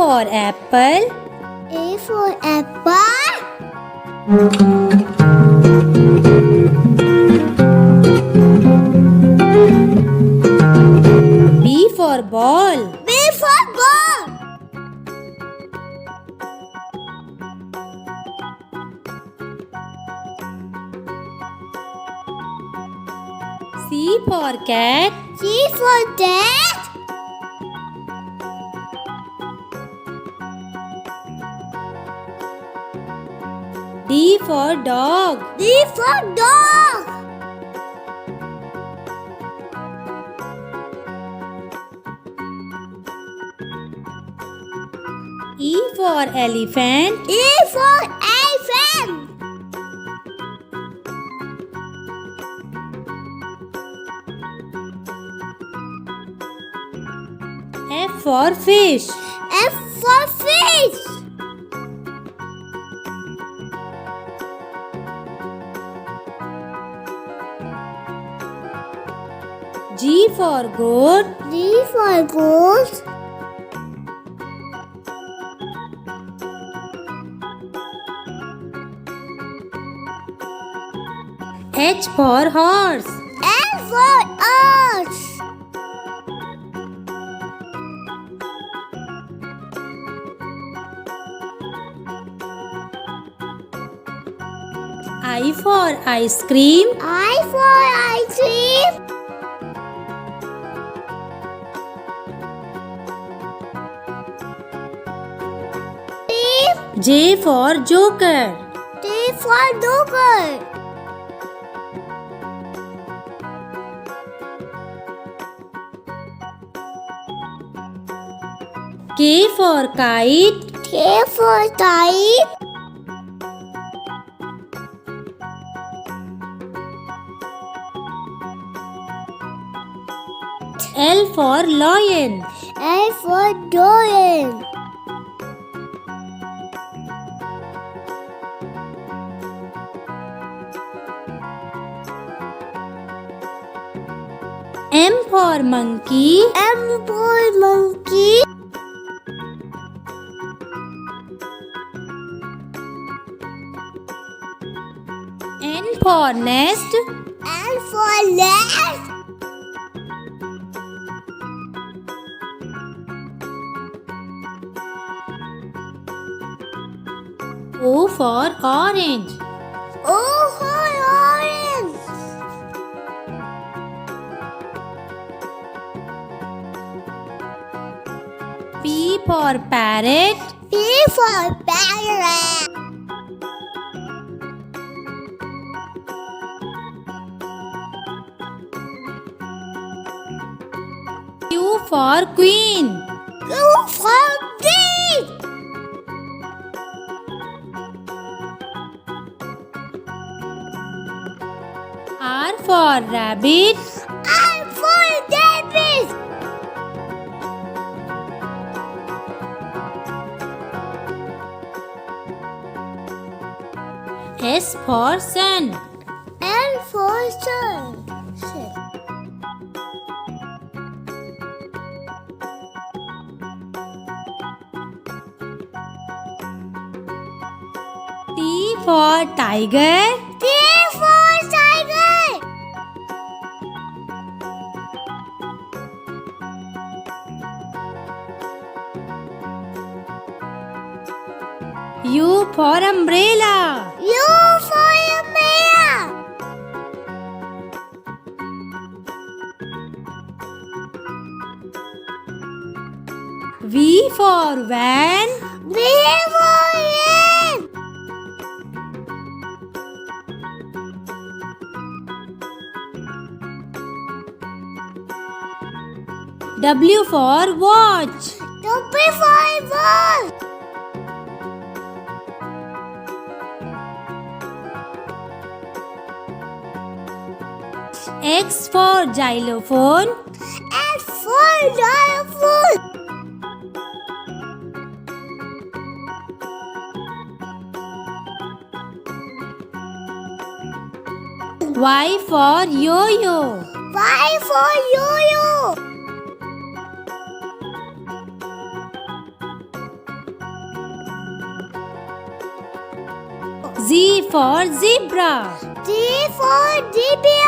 for apple. A for apple. B for ball. B for ball. C for cat. C for cat. D for dog. D for dog. E for elephant. E for elephant. F for fish. F for fish. G for goat. G for goat. H for horse. H for horse. I for ice cream. I for ice cream. J for joker. J for joker. K for kite. K for kite. L for lion. L for lion. M for monkey. M for monkey. N for nest. N for nest. O for orange. O for orange. P for parrot. P for parrot. Q for queen. Q for queen. R for rabbit. R for rabbit. S for sun. N for sun. T for tiger. T for tiger. U for umbrella. U for umbrella. V for van. V for van. W for watch. W for watch. X for xylophone. X for xylophone. Y for yo-yo. Y for yo-yo. Z for zebra. Z for zebra.